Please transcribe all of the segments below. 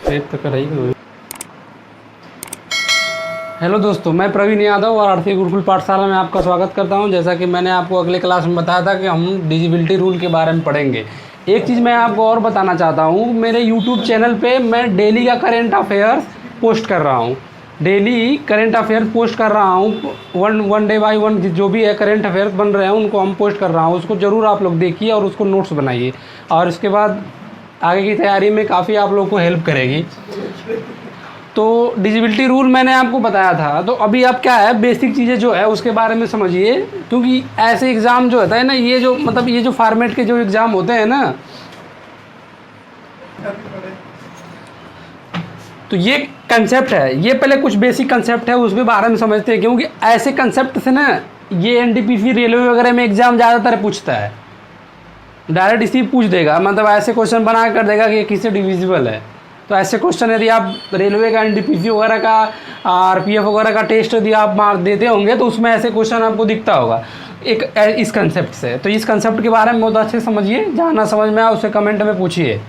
Save तो कर ही। Hello दोस्तों, मैं प्रवीण यादव और आरती गुरुकुल पाठशाला में आपका स्वागत करता हूं। जैसा कि मैंने आपको अगले क्लास में बताया था कि हम डिजिबिलिटी रूल के बारे में पढ़ेंगे। एक चीज़ मैं आपको और बताना चाहता हूं, मेरे यूट्यूब चैनल पे मैं डेली का करंट अफेयर्स पोस्ट कर रहा हूं। डेली करंट अफेयर्स पोस्ट कर रहा हूं, वन डे बाई वन जो भी है करंट अफेयर्स बन रहे हैं उनको हम पोस्ट कर रहा हूँ। उसको ज़रूर आप लोग देखिए और उसको नोट्स बनाइए, और इसके बाद आगे की तैयारी में काफ़ी आप लोग को हेल्प करेगी। तो डिजिबिलिटी रूल मैंने आपको बताया था, तो अभी आप क्या है बेसिक चीज़ें जो है उसके बारे में समझिए, क्योंकि ऐसे एग्ज़ाम जो होता है ना, ये जो मतलब ये जो फॉर्मेट के जो एग्ज़ाम होते हैं ना, तो ये कंसेप्ट है, ये पहले कुछ बेसिक कंसेप्ट है उसके बारे में समझते हैं, क्योंकि ऐसे कंसेप्ट से ना ये एनटीपीसी रेलवे वगैरह में एग्ज़ाम ज़्यादातर पूछता है। डायरेक्ट इसी पूछ देगा, मतलब ऐसे क्वेश्चन बना कर देगा कि ये किससे डिविजिबल है। तो ऐसे क्वेश्चन यदि आप रेलवे का एनटीपीसी वगैरह का आरपीएफ वगैरह का टेस्ट यदि आप मार्क देते होंगे तो उसमें ऐसे क्वेश्चन आपको दिखता होगा एक इस कंसेप्ट से। तो इस कंसेप्ट के बारे में बहुत अच्छे से समझिए, जहाँ ना समझ में आए उसे कमेंट में पूछिए।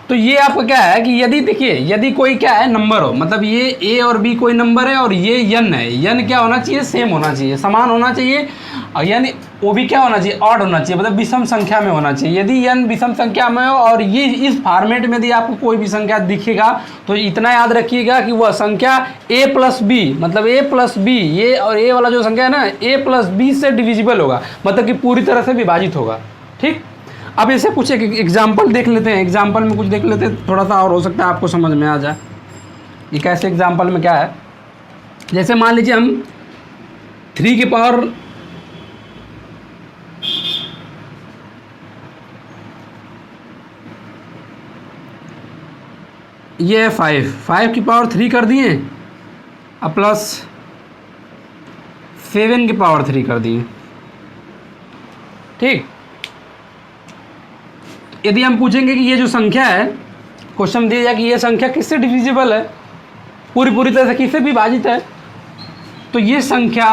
तो ये आपका क्या है कि यदि देखिए, यदि कोई क्या है नंबर हो, मतलब ये ए और बी कोई नंबर है और ये यन है, यन क्या होना चाहिए, सेम होना चाहिए, समान होना चाहिए, और यानी वो भी क्या होना चाहिए, ऑड होना चाहिए, मतलब विषम संख्या में होना चाहिए। यदि यन विषम संख्या में हो और ये इस फॉर्मेट में यदि आपको कोई भी संख्या दिखेगा तो इतना याद रखिएगा कि वह संख्या ए प्लस बी, मतलब ए प्लस बी, ये और ए वाला जो संख्या है ना, ए प्लस बी से डिविजिबल होगा, मतलब कि पूरी तरह से विभाजित होगा। ठीक, अब इसे कुछ एक एग्जाम्पल देख लेते हैं, एग्जाम्पल में कुछ देख लेते हैं, थोड़ा सा और हो सकता है आपको समझ में आ जाए। ये कैसे एग्जाम्पल में क्या है, जैसे मान लीजिए हम 3 की पावर ये है 5 की पावर 3 कर दिए, अब प्लस 7 की पावर 3 कर दिए। ठीक, यदि हम पूछेंगे कि ये जो संख्या है, क्वेश्चन दिया जाए कि ये संख्या किससे डिविजिबल है, पूरी तरह से किससे विभाजित है, तो ये संख्या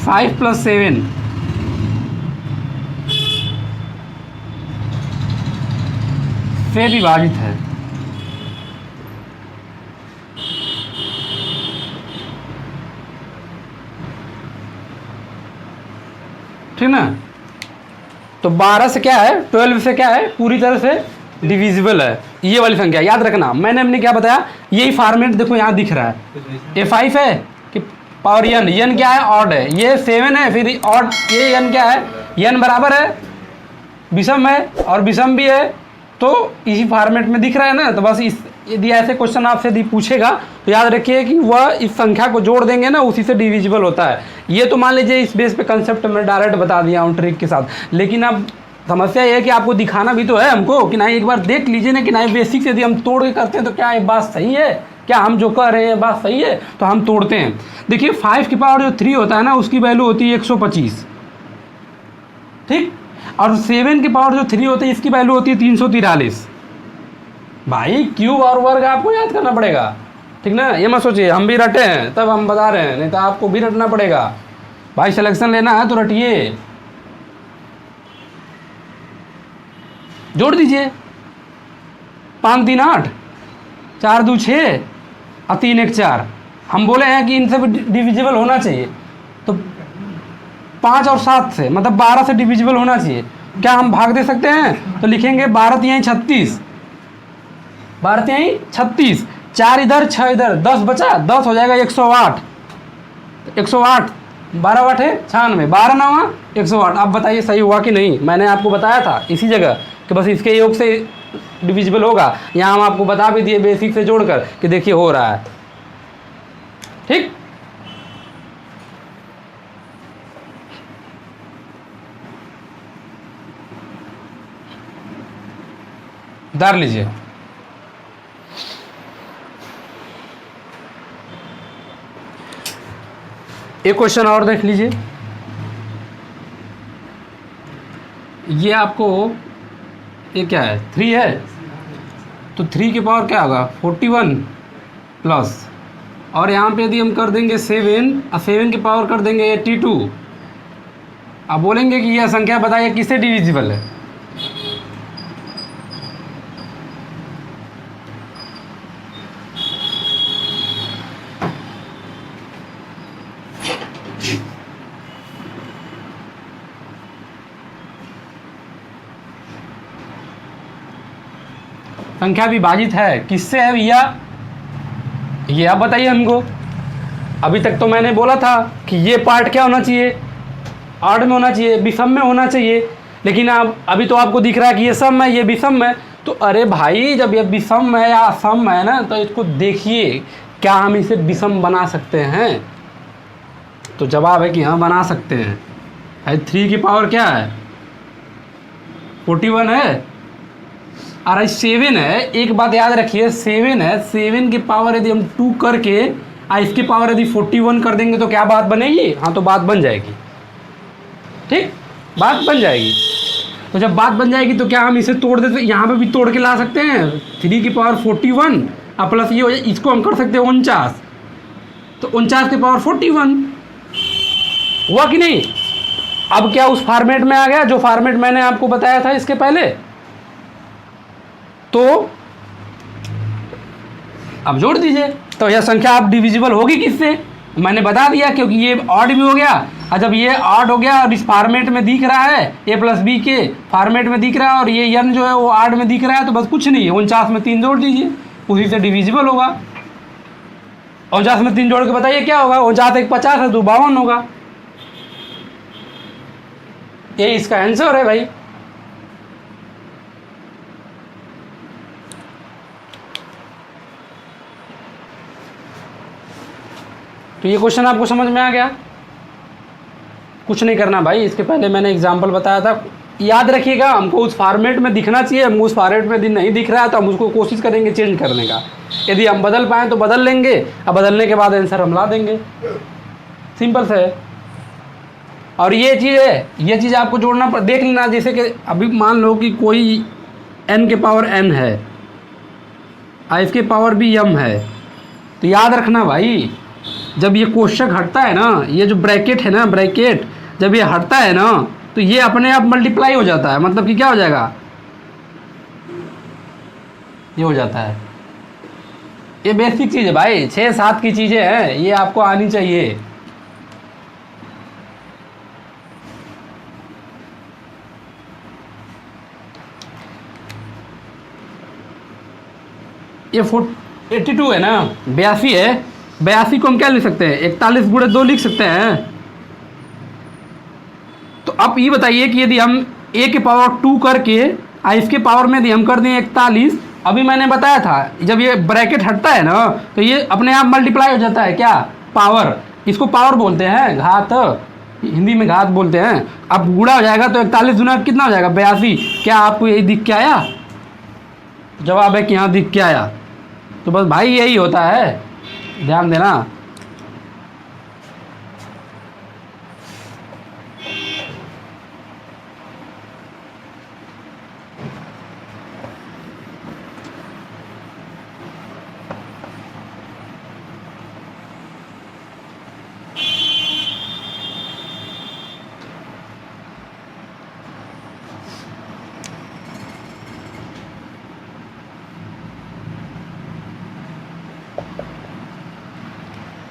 5 + 7 से विभाजित है। ठीक ना, तो 12 से क्या है, 12 से क्या है, पूरी तरह से डिविजिबल है ये वाली संख्या। याद रखना मैंने हमने क्या बताया, यही फॉर्मेट देखो यहाँ दिख रहा है, ये 5 है कि पावर यन, यन क्या है, ऑड है, ये 7 है, फिर ऑड, ये यन क्या है, यन बराबर है, विषम है और विषम भी है, तो इसी फॉर्मेट में दिख रहा है ना। तो बस इस यदि ऐसे क्वेश्चन आपसे यदि पूछेगा तो याद रखिए कि वह इस संख्या को जोड़ देंगे ना, उसी से डिविजिबल होता है। ये तो मान लीजिए इस बेस पे कंसेप्ट में डायरेक्ट बता दिया हूँ ट्रिक के साथ, लेकिन अब समस्या ये है कि आपको दिखाना भी तो है हमको कि नहीं, एक बार देख लीजिए ना कि नहीं बेसिक से यदि हम तोड़ के करते हैं तो क्या ये बात सही है, क्या हम जो कर रहे हैं बात सही है, तो हम तोड़ते हैं। देखिए 5 की पावर जो 3 होता है ना, उसकी वैल्यू होती है 125। ठीक, और 7 की पावर जो 3 होती है इसकी वैल्यू होती है 343। भाई क्यूब और वर्ग आपको याद करना पड़ेगा, ठीक ना, ये मत सोचिए हम भी रटे हैं तब हम बता रहे हैं, नहीं तो आपको भी रटना पड़ेगा। भाई सिलेक्शन लेना है तो रटिए, जोड़ दीजिए, 5 3 8, 4 2 6 और 3 1 4। हम बोले हैं कि इनसे डिविजिबल होना चाहिए, तो 5 और 7 से मतलब 12 से डिविजिबल होना चाहिए। क्या हम भाग दे सकते हैं, तो लिखेंगे 12 तिहाई 36, 12 तिहाई 36, 4 इधर 6 इधर, 10 बचा, 10 हो जाएगा 108, 108, 12 8 है 96, 12 9 108। अब बताइए सही हुआ कि नहीं, मैंने आपको बताया था इसी जगह कि बस इसके योग से डिविजिबल होगा। यहाँ हम आपको बता भी दिए बेसिक से जोड़कर कि देखिए हो रहा है। ठीक, उतार लीजिए। एक क्वेश्चन और देख लीजिए, ये आपको ये क्या है, 3 है, तो 3 की पावर क्या होगा, 41 प्लस और यहाँ पे यदि हम कर देंगे 7 और 7 की पावर कर देंगे 82, अब बोलेंगे कि यह संख्या बताइए किससे डिविजिबल है। संख्या विभाजित है किससे है भैया, ये आप बताइए हमको। अभी तक तो मैंने बोला था कि ये पार्ट क्या होना चाहिए, ऑड में होना चाहिए, विषम में होना चाहिए, लेकिन अब अभी तो आपको दिख रहा है कि ये सम है, ये विषम है। तो अरे भाई जब ये विषम है या सम है ना, तो इसको देखिए क्या हम इसे विषम बना सकते हैं। तो जवाब है कि हाँ बना सकते हैं। भाई 3 की पावर क्या है 41 है, और 7 है। एक बात याद रखिए 7 है, 7 की पावर यदि हम 2 करके इसकी पावर यदि 41 कर देंगे तो क्या बात बनेगी, हाँ तो बात बन जाएगी, ठीक बात बन जाएगी। तो जब बात बन जाएगी तो क्या हम इसे तोड़ देते, यहाँ पे भी तोड़ के ला सकते हैं 3 की पावर 41 और प्लस ये हो जाए, इसको हम कर सकते हैं 49, तो 49 की पावर 41 हुआ कि नहीं। अब क्या उस फॉर्मेट में आ गया जो फॉर्मेट मैंने आपको बताया था इसके पहले। तो अब जोड़ दीजिए, तो यह संख्या आप डिविजिबल होगी किससे, मैंने बता दिया, क्योंकि ये ऑड भी हो गया। और जब ये ऑड हो गया और इस फॉर्मेट में दिख रहा है a प्लस बी के फॉर्मेट में दिख रहा है, और ये n जो है वो ऑड में दिख रहा है, तो बस कुछ नहीं है 49 में 3 जोड़ दीजिए, उसी से डिविजिबल होगा। 49 में 3 जोड़ के बताइए क्या होगा, 49 एक 50 है तो 52 होगा। ये इसका आंसर है भाई। तो ये क्वेश्चन आपको समझ में आ गया। कुछ नहीं करना भाई, इसके पहले मैंने एग्जाम्पल बताया था, याद रखिएगा। हमको उस फॉर्मेट में दिखना चाहिए, हम उस फॉर्मेट में नहीं दिख रहा है तो हम उसको कोशिश करेंगे चेंज करने का। यदि हम बदल पाएँ तो बदल लेंगे, और बदलने के बाद आंसर हम ला देंगे, सिंपल से है। और ये चीज़ है, ये चीज़ आपको जोड़ना देख लेना। जैसे कि अभी मान लो कि कोई n के पावर n है और इसके पावर भी m है, तो याद रखना भाई जब ये कोष्ठक हटता है ना, ये जो ब्रैकेट है ना, ब्रैकेट जब ये हटता है ना तो ये अपने आप मल्टीप्लाई हो जाता है, मतलब कि क्या हो जाएगा, ये हो जाता है। ये बेसिक चीज़ है भाई, 6-7 की चीज़ें हैं, ये आपको आनी चाहिए। ये 82 है ना, 82 है, 82 को हम क्या लिख सकते हैं 41 गुणे 2 लिख सकते हैं। तो अब ये बताइए कि यदि हम a के पावर 2 करके इसके पावर में यदि हम कर दें 41, अभी मैंने बताया था जब ये ब्रैकेट हटता है ना तो ये अपने आप मल्टीप्लाई हो जाता है, क्या पावर, इसको पावर बोलते हैं, घात हिंदी में घात बोलते हैं। अब गुणा हो जाएगा तो 41 गुना कितना हो जाएगा 82। क्या आपको यही दिख के आया, जवाब है कि हाँ दिख के आया। तो बस भाई यही होता है, ध्यान देना।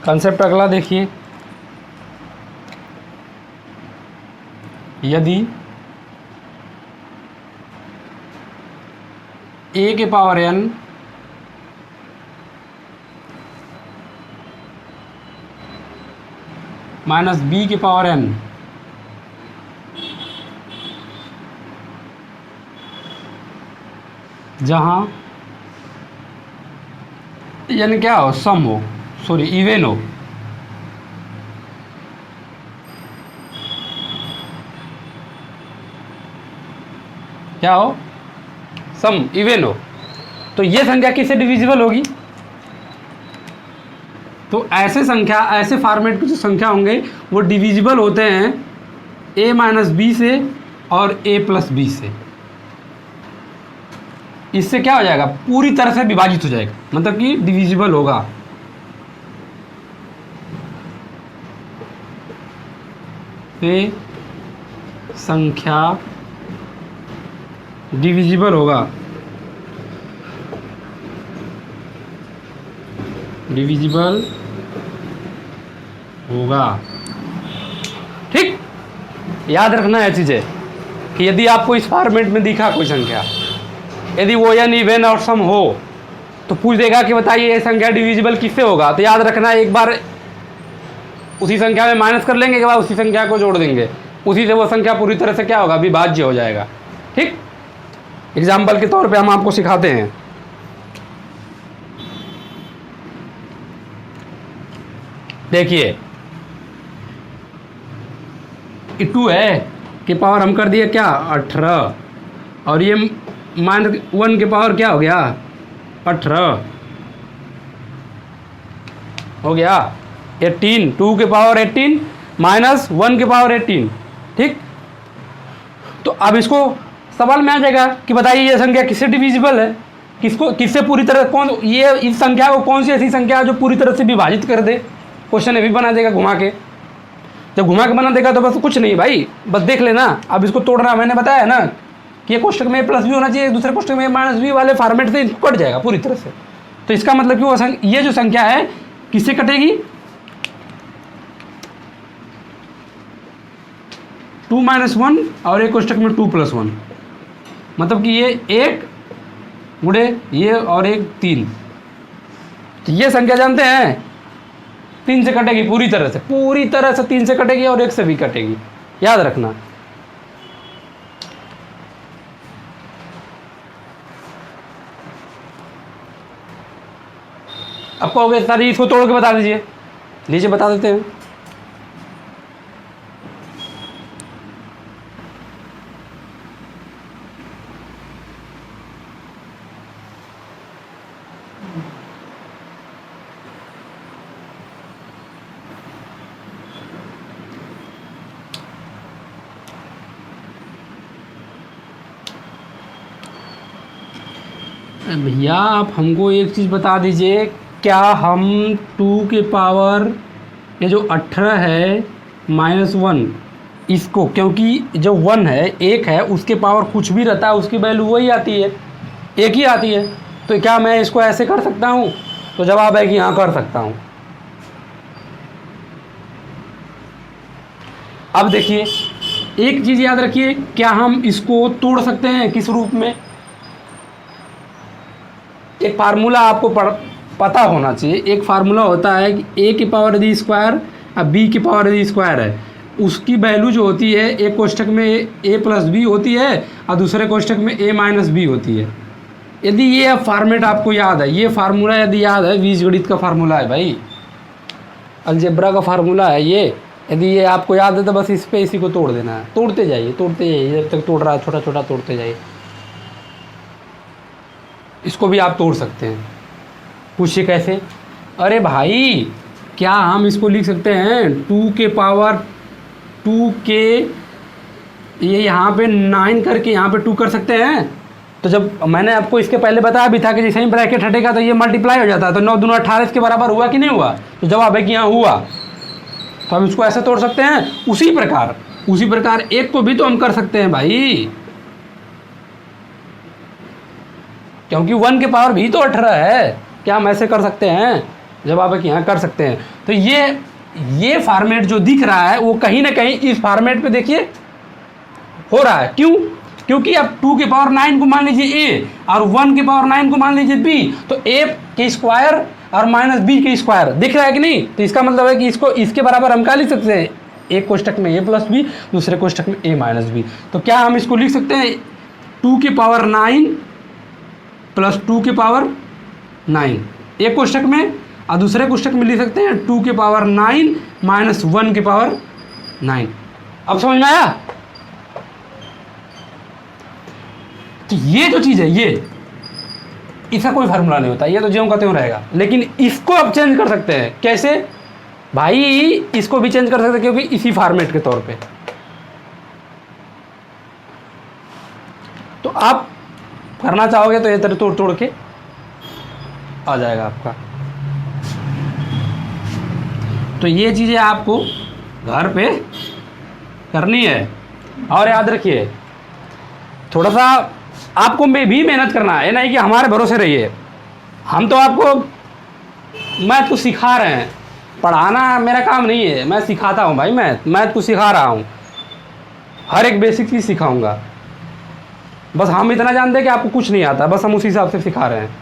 कंसेप्ट अगला देखिए, यदि a के पावर n माइनस b के पावर n जहाँ यानी क्या हो, सम हो, सॉरी इवेन हो, क्या हो, सम इवेन हो, तो ये संख्या किससे डिविजिबल होगी। तो ऐसे संख्या, ऐसे फॉर्मेट की जो संख्या होंगे वो डिविजिबल होते हैं a माइनस बी से और a प्लस बी से। इससे क्या हो जाएगा, पूरी तरह से विभाजित हो जाएगा, मतलब कि डिविजिबल होगा। पे संख्या डिविजिबल होगा, डिविजिबल होगा। ठीक, याद रखना है चीज़ें कि यदि आपको इस फॉर्मेट में दिखा कोई संख्या, यदि वो या इवन और सम हो तो पूछ देगा कि बताइए ये संख्या डिविजिबल किससे होगा। तो याद रखना, एक बार उसी संख्या में माइनस कर लेंगे, एक बार उसी संख्या को जोड़ देंगे, उसी से वो संख्या पूरी तरह से क्या होगा, विभाज्य हो जाएगा। ठीक, एग्जाम्पल के तौर पे हम आपको सिखाते हैं। देखिए 2 है के पावर हम कर दिए क्या 18, और ये -1 के पावर क्या हो गया 18 हो गया 18, 2 के पावर 18 -1 के पावर 18। ठीक, तो अब इसको सवाल में आ जाएगा कि बताइए ये संख्या किससे डिविजिबल है, किससे पूरी तरह, कौन ये इस संख्या को कौन सी ऐसी संख्या है जो पूरी तरह से विभाजित कर दे। क्वेश्चन ये भी बना देगा घुमा के। जब घुमा के बना देगा तो बस कुछ नहीं भाई, बस देख लेना। अब इसको तोड़ना मैंने बताया ना कि ये कोष्टक में प्लस भी होना चाहिए, दूसरे कोष्टक में -b वाले फॉर्मेट से कट जाएगा पूरी तरह से। तो इसका मतलब कि वो ये जो संख्या है किससे कटेगी, 2 - 1 और एक कोष्टक में 2 + 1, मतलब कि ये 1 गुणे ये और एक 3। तो ये संख्या जानते हैं 3 से कटेगी पूरी तरह से 3 से कटेगी और 1 से भी कटेगी, याद रखना। अब कहोगे सर इसको तोड़ के बता दीजिए, लीजिए बता देते हैं। भैया आप हमको एक चीज़ बता दीजिए, क्या हम 2 के पावर ये जो 18 है -1 इसको, क्योंकि जो 1 है 1 है उसके पावर कुछ भी रहता है उसकी वैल्यू वही आती है, एक ही आती है, तो क्या मैं इसको ऐसे कर सकता हूँ? तो जवाब है कि हाँ कर सकता हूँ। अब देखिए एक चीज़ याद रखिए, क्या हम इसको तोड़ सकते हैं किस रूप में? एक फार्मूला आपको पता होना चाहिए। एक फार्मूला होता है कि a की पावर यदि स्क्वायर अब b की पावर यदि स्क्वायर है, उसकी वैल्यू जो होती है एक कोष्टक में a + b होती है और दूसरे कोष्टक में a - b होती है। यदि ये फॉर्मेट आपको याद है, ये फार्मूला यदि याद है, बीजगणित का फार्मूला है भाई, अलजेब्रा का फार्मूला है ये, यदि ये आपको याद है तो बस इस पे इसी को तोड़ देना है, तोड़ते जाइए जब तक तोड़ रहा है, छोटा छोटा तोड़ते जाइए। इसको भी आप तोड़ सकते हैं। पूछिए कैसे? अरे भाई क्या हम इसको लिख सकते हैं 2 के पावर 2 के ये यहाँ पे 9 करके यहाँ पे 2 कर सकते हैं? तो जब मैंने आपको इसके पहले बताया भी था कि जैसे ही ब्रैकेट हटेगा तो ये मल्टीप्लाई हो जाता है, तो 9 दूना 18 इसके बराबर हुआ कि नहीं हुआ? तो जवाब है कि यहाँ हुआ। तो हम इसको ऐसे तोड़ सकते हैं। उसी प्रकार एक को भी तो हम कर सकते हैं भाई, क्योंकि 1 के पावर भी तो 18 है। क्या हम ऐसे कर सकते हैं? जवाब है कि हाँ कर सकते हैं। तो ये फॉर्मेट जो दिख रहा है वो कहीं ना कहीं इस फॉर्मेट पे देखिए हो रहा है। क्यों? क्योंकि अब 2 के पावर 9 को मान लीजिए a और 1 के पावर 9 को मान लीजिए b, तो a के स्क्वायर और -b के स्क्वायर दिख रहा है कि नहीं? तो इसका मतलब है कि इसको इसके बराबर हम क्या लिख सकते हैं? एक कोष्टक में a + b, दूसरे कोष्टक में a - b। तो क्या हम इसको लिख सकते हैं 2 के पावर 9 + 2 के पावर 9 एक कोष्टक में, और दूसरे कोष्टक में लिख सकते हैं 2 के पावर 9 - 1 के पावर 9। अब समझ में आया? तो ये जो चीज़ है ये इसका कोई फार्मूला नहीं होता, ये तो ज्यों का त्यों रहेगा। लेकिन इसको अब चेंज कर सकते हैं। कैसे भाई? इसको भी चेंज कर सकते हैं क्योंकि इसी फॉर्मेट के तौर पे। तो आप करना चाहोगे तो ये तरह तोड़ तोड़ के आ जाएगा आपका। तो ये चीज़ें आपको घर पे करनी है। और याद रखिए थोड़ा सा आपको में भी मेहनत करना है, नहीं कि हमारे भरोसे रहिए। हम तो आपको मैथ को सिखा रहे हैं, पढ़ाना मेरा काम नहीं है, मैं सिखाता हूँ भाई। मैथ को सिखा रहा हूँ, हर एक बेसिक चीज़ सिखाऊंगा। बस हम इतना जानते हैं कि आपको कुछ नहीं आता, बस हम उसी हिसाब से सिखा रहे हैं।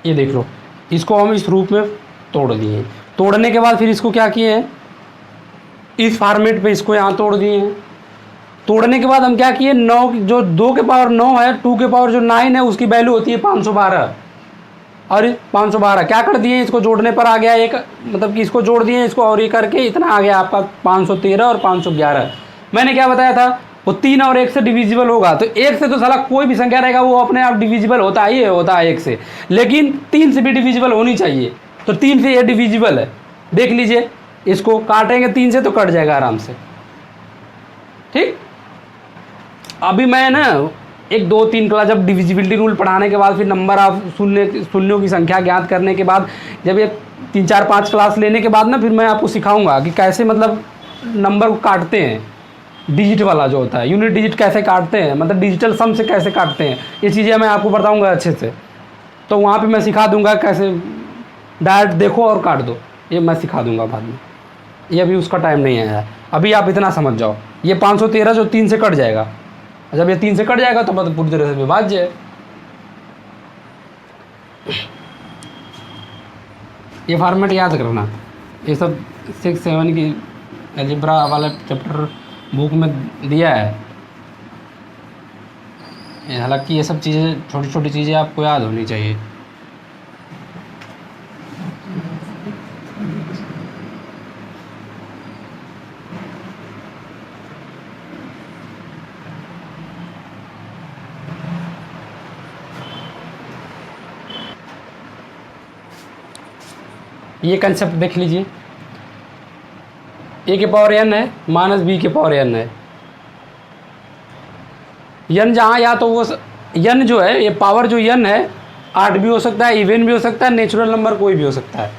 ये देख लो, इसको हम इस रूप में तोड़ दिए। तोड़ने के बाद फिर इसको क्या किए हैं, इस फॉर्मेट पे इसको यहाँ तोड़ दिए हैं। तोड़ने के बाद हम क्या किए, 9 जो 2 के पावर 9 है, 2 के पावर जो 9 है उसकी वैल्यू होती है 512। और 512 क्या कर दिए, इसको जोड़ने पर आ गया एक, मतलब कि इसको जोड़ दिए इसको और ये करके इतना आ गया आपका 513 और 511। मैंने क्या बताया था, वो 3 और 1 से डिविजिबल होगा। तो 1 से तो साला कोई भी संख्या रहेगा वो अपने आप डिविजिबल होता ही होता है 1 से, लेकिन 3 से भी डिविजिबल होनी चाहिए। तो 3 से ये डिविजिबल है, देख लीजिए। इसको काटेंगे 3 से तो कट जाएगा आराम से, ठीक। अभी मैं ना 1 2 3 क्लास जब डिविजिबिलिटी रूल पढ़ाने के बाद फिर नंबर ऑफ शून्यों की संख्या ज्ञात करने के बाद, जब ये 3 4 5 क्लास लेने के बाद ना फिर मैं आपको सिखाऊंगा कि कैसे मतलब नंबर को काटते हैं, डिजिट वाला जो होता है यूनिट डिजिट कैसे काटते हैं, मतलब डिजिटल सम से कैसे काटते हैं, ये चीज़ें मैं आपको बताऊंगा अच्छे से। तो वहाँ पे मैं सिखा दूंगा कैसे डायरेक्ट देखो और काट दो, ये मैं सिखा दूंगा बाद में। ये अभी उसका टाइम नहीं आया है, अभी आप इतना समझ जाओ। ये 513 जो 3 से कट जाएगा, जब ये 3 से कट जाएगा तो मतलब पूरी तरह से विभाज्य है। ये फॉर्मेट याद रखना, ये सब 6 7 की अलजेब्रा वाला चैप्टर बुक में दिया है। हालांकि ये सब चीज़ें छोटी छोटी चीज़ें आपको याद होनी चाहिए। ये कंसेप्ट देख लीजिए, a के पावर n है माइनस b के पावर n है। n जहाँ या तो वो n जो है, ये पावर जो n है आड भी हो सकता है, इवन भी हो सकता है, नेचुरल नंबर कोई भी हो सकता है।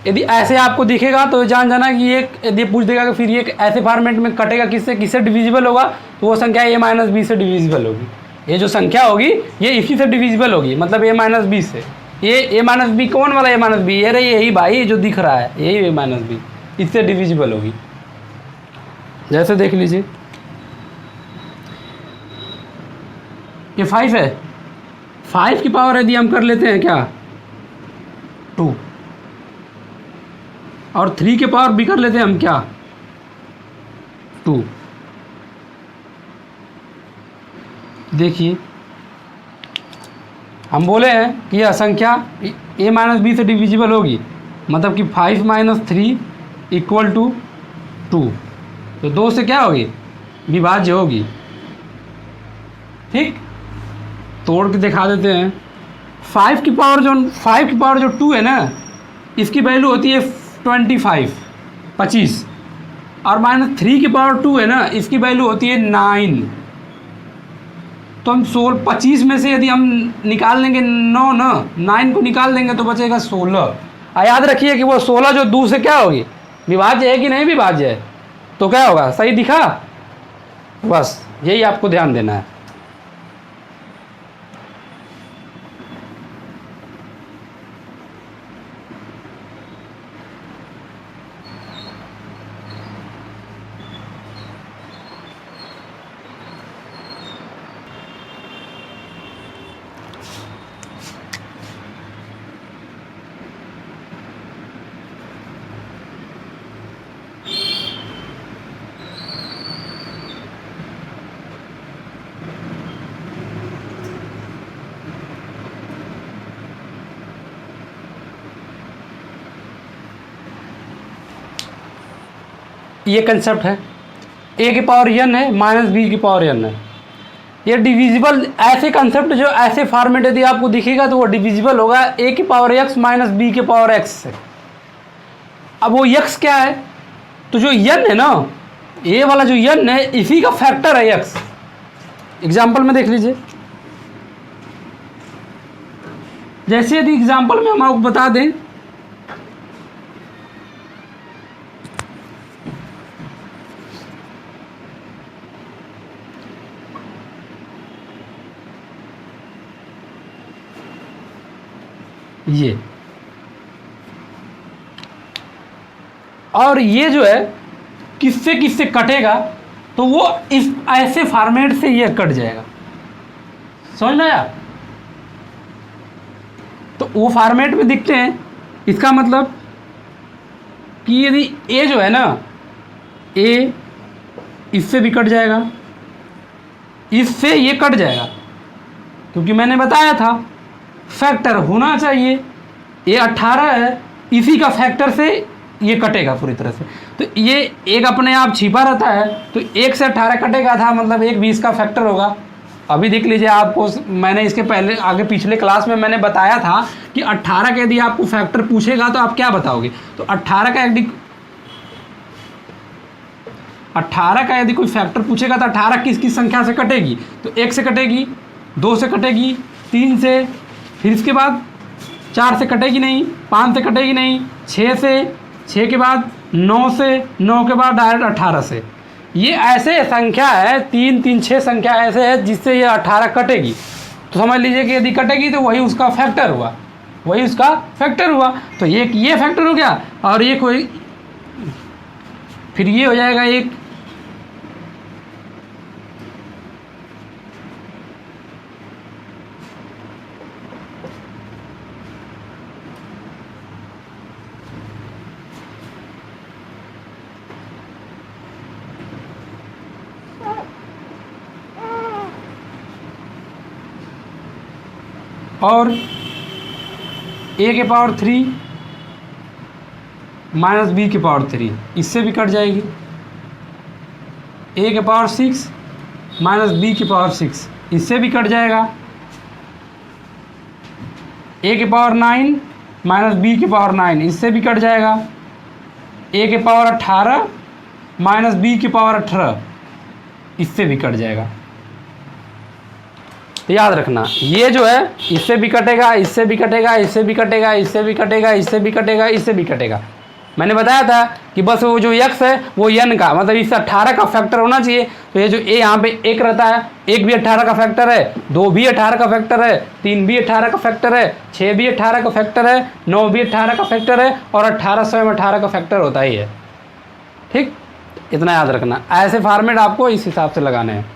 यदि ऐसे आपको दिखेगा तो जान जाना कि ये, यदि पूछ देगा कि फिर ये ऐसे फॉर्मेट में कटेगा किससे, किससे डिविजिबल होगा, तो वो संख्या a माइनस बी से डिविजिबल होगी। ये जो संख्या होगी ये इसी से डिविजिबल होगी, मतलब a माइनस बी से। ये a माइनस बी कौन वाला a माइनस बी, ये रही यही भाई जो दिख रहा है, यही a माइनस बी, इससे डिविजिबल होगी। जैसे देख लीजिए ये 5 है, 5 की पावर यदि हम कर लेते हैं क्या 2, और 3 के पावर भी कर लेते हैं हम क्या 2। देखिए हम बोले हैं कि यह संख्या a माइनस बी से डिविजिबल होगी, मतलब कि 5 माइनस 3 इक्वल टू 2। तो 2 से क्या होगी, विभाज्य होगी, ठीक। तोड़ के दिखा देते हैं। 5 की पावर जो 2 है ना, इसकी वैल्यू होती है 25, और माइनस 3 की पावर 2 है ना, इसकी वैल्यू होती है 9। तो हम 25 में से यदि हम निकाल लेंगे 9 ना, 9 को निकाल देंगे तो बचेगा 16। याद रखिए कि वो 16 जो 2 से क्या होगी, विभाज्य है कि नहीं विभाज्य है, तो क्या होगा, सही दिखा। बस यही आपको ध्यान देना है। ये कंसेप्ट है, a की पावर n है माइनस b की पावर n है। ये डिविजिबल ऐसे कंसेप्ट जो ऐसे फॉर्मेट यदि आपको दिखेगा तो वो डिविजिबल होगा a की पावर x माइनस b की पावर x से। अब वो x क्या है, तो जो n है ना, a वाला जो n है इसी का फैक्टर है x। एग्जाम्पल में देख लीजिए, जैसे यदि एग्जाम्पल में हम आपको बता दें, ये और ये जो है किससे किससे कटेगा, तो वो इस ऐसे फॉर्मेट से ये कट जाएगा, समझ में आया। तो वो फॉर्मेट में दिखते हैं, इसका मतलब कि यदि ए जो है ना, ए इससे भी कट जाएगा, इससे ये कट जाएगा, क्योंकि मैंने बताया था फैक्टर होना चाहिए। ये 18 है, इसी का फैक्टर से ये कटेगा पूरी तरह से। तो ये एक अपने आप छिपा रहता है, तो 1 से 18 कटेगा था, मतलब 1 20 का फैक्टर होगा। अभी देख लीजिए, आपको मैंने इसके पहले आगे पिछले क्लास में मैंने बताया था कि 18 का यदि आपको फैक्टर पूछेगा तो आप क्या बताओगे। तो 18 का यदि कोई फैक्टर पूछेगा तो 18 किस किस संख्या से कटेगी, तो 1 से कटेगी, 2 से कटेगी, 3 से, फिर इसके बाद 4 से कटेगी नहीं, 5 से कटेगी नहीं, 6 से, 6 के बाद 9 से, 9 के बाद डायरेक्ट 18 से। ये ऐसे संख्या है, 3 3 6 संख्या ऐसे है जिससे ये 18 कटेगी। तो समझ लीजिए कि यदि कटेगी तो वही उसका फैक्टर हुआ, वही उसका फैक्टर हुआ। तो ये फैक्टर हो गया, और ये कोई फिर ये हो जाएगा एक, और a के पावर 3 माइनस b के पावर 3, इससे भी कट जाएगी। a के पावर 6 माइनस b के पावर 6, इससे भी कट जाएगा। a के पावर 9 माइनस b के पावर 9, इससे भी कट जाएगा। a के पावर 18 माइनस b के पावर 18, इससे भी कट जाएगा। तो याद रखना, ये जो है इससे भी कटेगा, इससे भी कटेगा, इससे भी कटेगा, इससे भी कटेगा, इससे भी कटेगा, इससे भी कटेगा। मैंने बताया था कि बस वो जो x है वो n का, मतलब इससे 18 का फैक्टर होना चाहिए। तो ये जो a यहाँ पे 1 रहता है, 1 भी 18 का फैक्टर है, 2 भी 18 का फैक्टर है, 3 भी 18 का फैक्टर है, 6 भी 18 का फैक्टर है, 9 भी 18 का फैक्टर है, और 18 स्वयं 18 का फैक्टर होता ही है। ठीक, इतना याद रखना। ऐसे फॉर्मेट आपको इस हिसाब से लगाने हैं।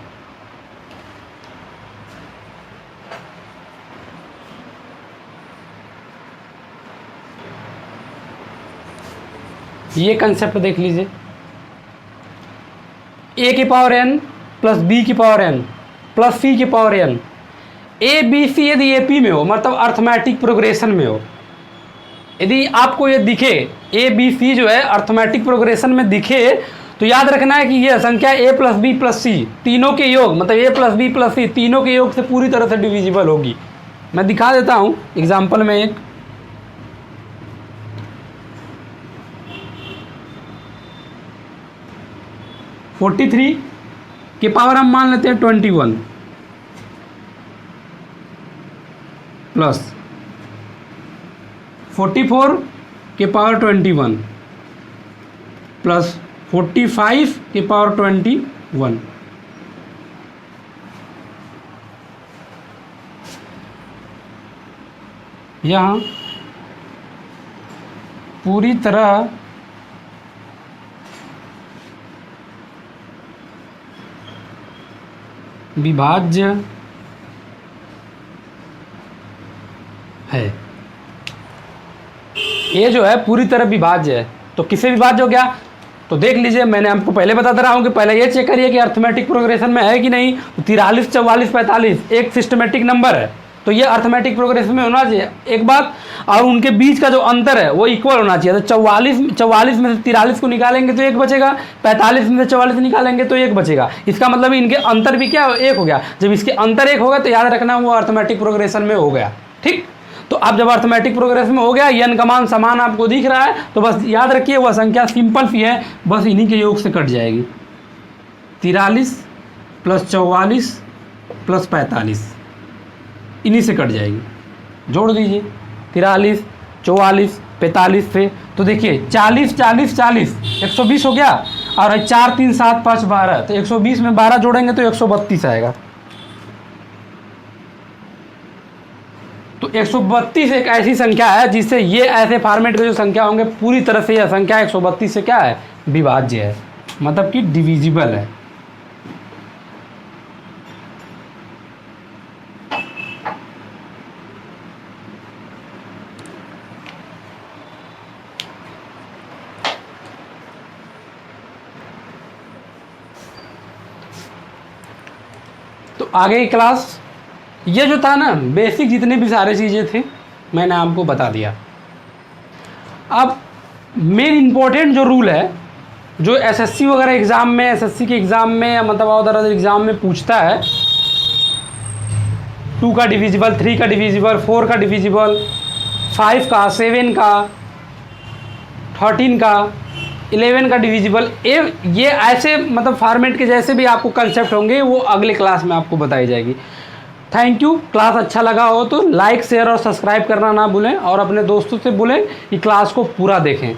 ये कंसेप्ट देख लीजिए, a की पावर n प्लस b की पावर n प्लस c की power n। a b c यदि AP में हो, मतलब अर्थमेटिक प्रोग्रेशन में हो, यदि आपको ये दिखे a b c जो है अर्थमेटिक प्रोग्रेशन में दिखे, तो याद रखना है कि ये संख्या a plus b plus c तीनों के योग, मतलब a plus b plus c तीनों के योग से पूरी तरह से डिविजिबल होगी। मैं दिखा देता हूँ एग्जाम्पल में एक, फोर्टी 43 के पावर हम मान लेते हैं 21 प्लस 44 के पावर 21 प्लस 45 के पावर 21। यहाँ पूरी तरह विभाज्य है, ये जो है पूरी तरह विभाज्य है। तो किससे विभाज्य हो गया, तो देख लीजिए, मैंने आपको पहले बताता रहा हूँ कि पहले ये चेक करिए कि अर्थमेटिक प्रोग्रेशन में है कि नहीं। तो 43 44 45 एक सिस्टमेटिक नंबर है, तो ये अर्थमेटिक प्रोग्रेशन में होना चाहिए एक बात, और उनके बीच का जो अंतर है वो इक्वल होना चाहिए। तो 44 में से 43 को निकालेंगे तो 1 बचेगा, 45 में से 44 निकालेंगे तो 1 बचेगा। इसका मतलब इनके अंतर भी क्या 1 हो गया। जब इसके अंतर 1 होगा तो याद रखना वो अर्थमेटिक प्रोग्रेशन में हो गया। ठीक, तो अब जब अर्थमेटिक प्रोग्रेशन में हो गया, n का मान समान आपको दिख रहा है, तो बस याद रखिए वह संख्या सिंपल सी है, बस इन्हीं के योग से कट जाएगी। 43 प्लस 44 प्लस 45 इन्हीं से कट जाएगी। जोड़ दीजिए 43, 44, 45 पे, तो देखिए 40 40 40 120 हो गया, और 4 3 7 5 12, तो 120 में 12 जोड़ेंगे तो 132 आएगा। तो 132 एक ऐसी संख्या है जिससे ये ऐसे फॉर्मेट के जो संख्या होंगे पूरी तरह से यह संख्या 132 से क्या है, विभाज्य है, मतलब कि डिविजिबल है। तो आगे की क्लास, ये जो था ना बेसिक जितने भी सारे चीज़ें थे मैंने आपको बता दिया। अब मेन इम्पोर्टेंट जो रूल है जो एसएससी वगैरह एग्ज़ाम में, एसएससी के एग्ज़ाम में या मतलब अदर एग्ज़ाम में पूछता है, 2 का डिविजिबल, 3 का डिविजिबल, 4 का डिविजिबल, 5 का, 7 का, 13 का, 11 का डिविजिबल, ये ऐसे मतलब फॉर्मेट के जैसे भी आपको कंसेप्ट होंगे वो अगले क्लास में आपको बताई जाएगी। Thank you. क्लास अच्छा लगा हो तो लाइक, शेयर और सब्सक्राइब करना ना भूलें, और अपने दोस्तों से बोलें कि क्लास को पूरा देखें।